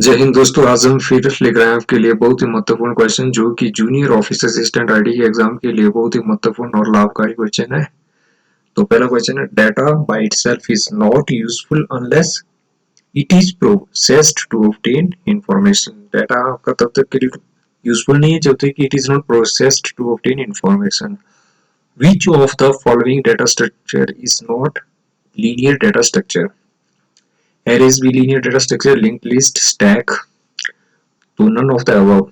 जय हिंद दोस्तों, आज हम फिर लेकर आए हैं आपके लिए बहुत ही महत्वपूर्ण क्वेश्चन जो कि जूनियर ऑफिस असिस्टेंट आईडी के एग्जाम के लिए बहुत ही महत्वपूर्ण और लाभकारी क्वेश्चन है। तो पहला क्वेश्चन है, data by itself is not useful unless it is processed to obtain information. Data आपका तब तक के लिए यूजफुल नहीं है जब तक कि it is not processed to obtain information. Which of the following data structure is not linear data structure? arrays be linear data structure, linked list, stack? तो none of the above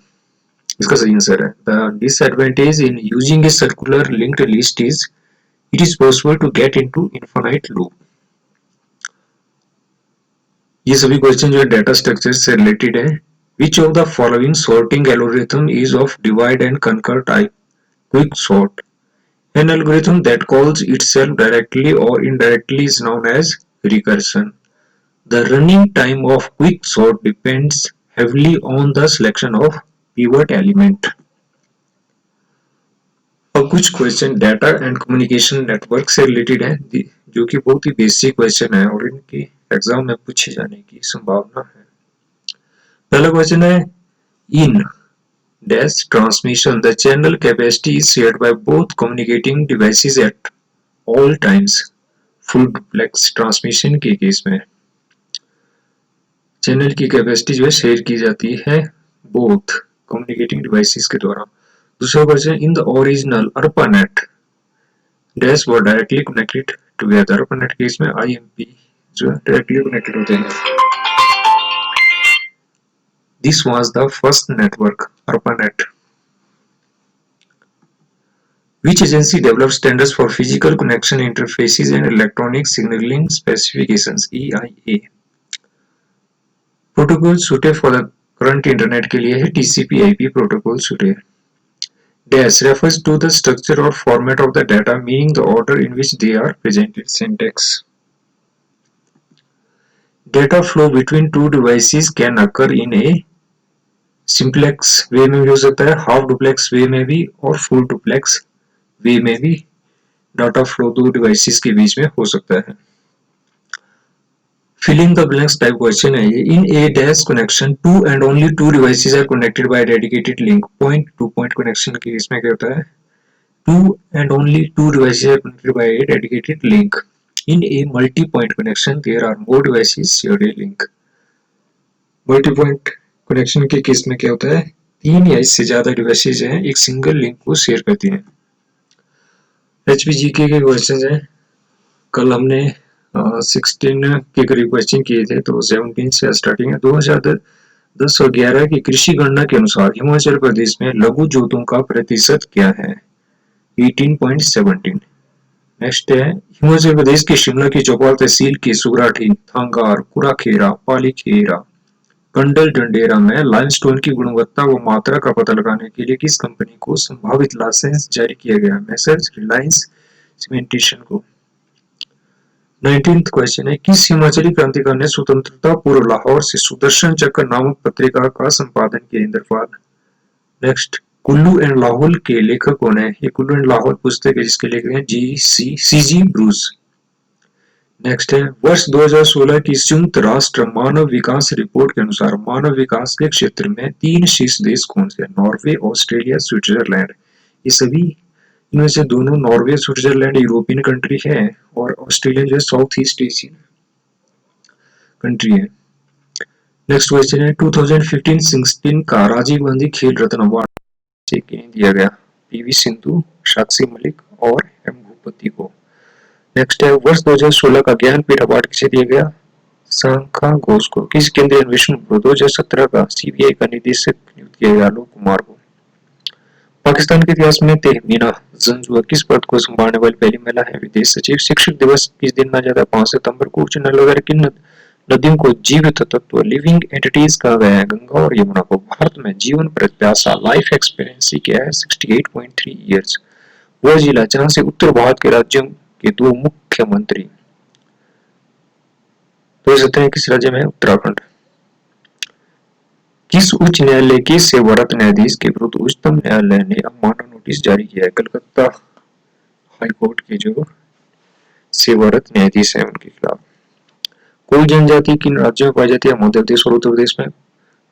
इसका सही answer है। The disadvantage in using a circular linked list is it is possible to get into infinite loop. ये सभी question जो है data structure से related है। Which of the following sorting algorithm is of divide and conquer type? Quick sort. An algorithm that calls itself directly or indirectly is known as recursion. The running time of quicksort depends heavily on the selection of pivot element. अब कुछ question data and communication network से related है जो कि बहुत ही basic question है और इनकी एग्जाम में पूछे जाने की संभावना है। पहला क्वेश्चन है, in dash transmission the channel capacity is shared by both communicating devices at all times. Full duplex transmission के केस में चैनल की कैपेसिटी जो है शेयर की जाती है बोथ कम्युनिकेटिंग डिवाइसेस के द्वारा। दूसरा question, in the original ARPANET dash were directly connected together. ARPANET case में IMP जो है डायरेक्टली कनेक्टेड होते हैं। This was the first network ARPANET। Which agency develops standards for physical connection interfaces and electronic signaling specifications? EIA। Protocol suited for the current internet के लिए है TCP/IP protocol suited। Dash refers to the structure or format of the data, meaning the order in which they are presented. Syntax. Data flow between two devices can occur in a simplex way में भी हो सकता है, half duplex way में भी और full duplex way में भी डाटा फ्लो दो डिवाइसेस के बीच में हो सकता है। Filling the blanks type question है ये। In a dash connection two and only two devices are connected by dedicated link. Point to point connection के केस में क्या होता है, two and only two devices are connected by a dedicated link. In a multi-point connection, there are more devices shared a link. Multi-point connection के case में क्या होता है, तीन या इससे ज्यादा डिवाइसेज हैं एक सिंगल लिंक को शेयर करती हैं। HPGK के क्वेश्चन हैं, कल हमने 16 के करीब क्वेश्चन किए थे, तो 17 से स्टार्टिंग है। 2010 और 11 की कृषि गणना के अनुसार हिमाचल प्रदेश में लघु जोतों का प्रतिशत क्या है? 18.17। नेक्स्ट है, हिमाचल प्रदेश के शिमला की चौपाल तहसील के सुगराठी, थांगार, कुराखेरा, पालीखेरा, कंडल डंडेरा में लाइमस्टोन की गुणवत्ता व मात्रा का पता लगाने के लिए किस कंपनी को संभावित लाइसेंस जारी किया गया? मैसर्स रिलायंस सीमेंटेशन को। 19th क्वेश्चन है, किस हिमाचली क्रांतिकारी ने स्वतंत्रता पूर्व लाहौर से सुदर्शन चक्र नामक पत्रिका का संपादन किया? इंद्रपाल। नेक्स्ट, कुल्लू एंड लाहौल के लेखक कौन है? ये कुल्लू एंड लाहौल पुस्तक है जिसके लेखक हैं CG ब्रूस। नेक्स्ट है, वर्ष 2016 की संयुक्त राष्ट्र मानव विकास रिपोर्ट के अनुसार मानव विकास के क्षेत्र में 3 शीर्ष देश कौन से? Norway, Australia, Switzerland. ये सभी इनमें से दोनों, नॉर्वे स्विट्जरलैंड यूरोपियन कंट्री है और ऑस्ट्रेलिया जो है साउथ ईस्ट एशियन कंट्री है। नेक्स्ट क्वेश्चन है, 2015-16 का राजीव गांधी खेल रत्न अवार्ड से किन्हें दिया गया? PV सिंधु, साक्षी मलिक और M भूपति को। नेक्स्ट है, वर्ष 2016 का ज्ञानपीठ अवार्ड किसे दिया गया? शंखा घोष को। किस केंद्रीय अन्वेषण ब्यूरो 2017 का CBI का निदेशक नियुक्त किया गया? आलोक कुमार को। पाकिस्तान के इतिहास में तहमीना जंजुआ किस पद को संभालने वाली पहली महिला है? विदेश सचिव। शिक्षक दिवस किस दिन मनाया जाता है? 5 सितंबर को। उच्च न्यायालय वगैरह किन नदियों को जीवित तत्व लिविंग एंटिटीज कहा गया है? गंगा और यमुना को। भारत में जीवन प्रत्याशा लाइफ एक्सपेक्टेंसी क्या है? 68.3 ईयर्स। वह जिला जहां से उत्तर भारत के राज्यों के 2 मुख्यमंत्री 2017 किस राज्य में है? उत्तराखंड। किस उच्च न्यायालय के सेवारत न्यायाधीश के विरुद्ध उच्चतम न्यायालय ने अवमानना नोटिस जारी किया है? कलकत्ता हाईकोर्ट के जो सेवारत न्यायाधीश है उनके खिलाफ। कोई जनजाति किन राज्यों में पाई जाती है? मध्य प्रदेश और उत्तर प्रदेश में।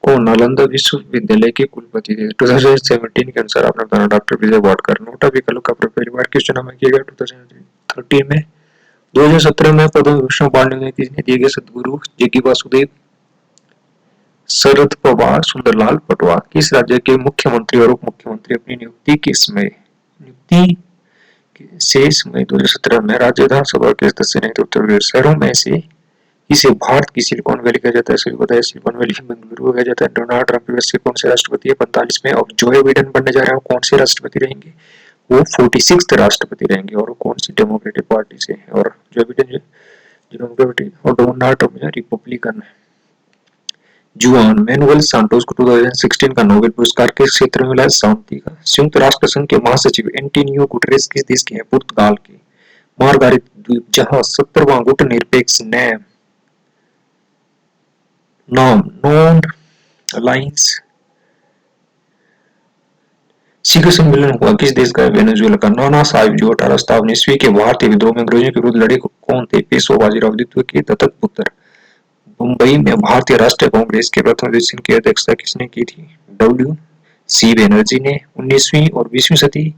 कौन नालंदा विश्वविद्यालय के कुलपति थे? 2017 के अनुसार आपने बताना डॉक्टर विजय वाडकर। नोटा विकल्प का पहली बार किस चुनाव में किया गया? 2013 में। 2017 में पद्म विभूषण अवार्ड किसने दिए गए? सदगुरु जग्गी वासुदेव, शरद पवार, सुंदरलाल पटवा। किस राज्य के मुख्यमंत्री और उप मुख्यमंत्री अपनी नियुक्ति से समय 2017 में राज्य विधानसभा के सदस्य नहीं थे? उत्तर प्रदेश। शहरों में से इसे भारत की सिलिकॉन वैली कहा जाता है? सभी बताया सिलिकॉन वैली बेंगलुरु कहा जाता है। डोनाल्ड ट्रंप यूएस के कौन से राष्ट्रपति है? 45 में। और जो बाइडेन बनने जा रहे हैं कौन से राष्ट्रपति रहेंगे? वो 46th राष्ट्रपति रहेंगे। और कौन सी डेमोक्रेटिक पार्टी से? और जो बाइडेन डेमोक्रेटिक और डोनाल्ड ट्रंप रिपब्लिकन। जुआन मैनुअल सांटोस को 2016 का नोबेल पुरस्कार किस क्षेत्र में मिला? शांति का। संयुक्त राष्ट्र संघ के महासचिव एंटोनियो गुटेरेस किस देश के हैं? पुर्तगाल के। मार्गारित द्वीप जहां 70वां गुटनिरपेक्ष नाम नॉन अलायंस शिखर सम्मेलन हुआ किस देश का? वेनेजुएला का। नाना साहिब जो 1857 ईस्वी के भारतीय विद्रोह में अंग्रेजों के विरुद्ध लड़े कौन थे? पेशवा बाजीराव द्वितीय के दत्तक पुत्र। मुंबई में भारतीय राष्ट्रीय कांग्रेस के प्रथम अधिवेशन की अध्यक्षता किसने की थी? डब्ल्यू.सी. बनर्जी ने। 19वीं और 20वीं सदी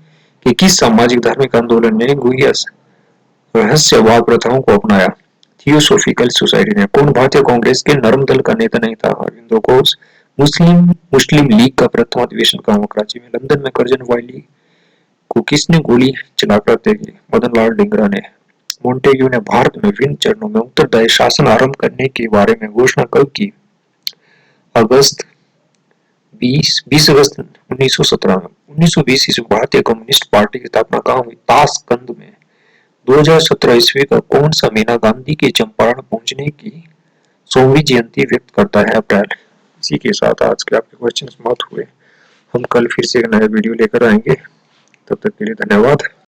के किस सामाजिक धार्मिक आंदोलन ने रहस्यवाद प्रथाओं को अपनाया? थियोसोफिकल सोसाइटी ने। कौन भारतीय कांग्रेस के नरम दल का नेता नहीं था? अरविंदो घोष। मुस्लिम लीग का प्रथम अधिवेशन कहाँ हुआ? कराची में। लंदन में कर्जन वाइली को किसने गोली चलाकर हत्या की? मदन लाल ढींगरा ने। मोंटेग्यू ने भारत में विभिन्न चरणों में उत्तरदायी शासन आरंभ करने के बारे में घोषणा कब की? अगस्त 20 अगस्त 1917 में। 1920 ईस्वी भारतीय कम्युनिस्ट पार्टी की स्थापना कहाँ हुई? ताशकंद में। 2017 ईस्वी का कौन सा महीना गांधी के चंपारण पहुंचने की 100वीं जयंती व्यक्त करता है? अप्रैल। इसी के साथ आज के आपके क्वेश्चन समाप्त हुए। हम कल फिर से एक नया वीडियो लेकर आएंगे। तब तक के लिए धन्यवाद।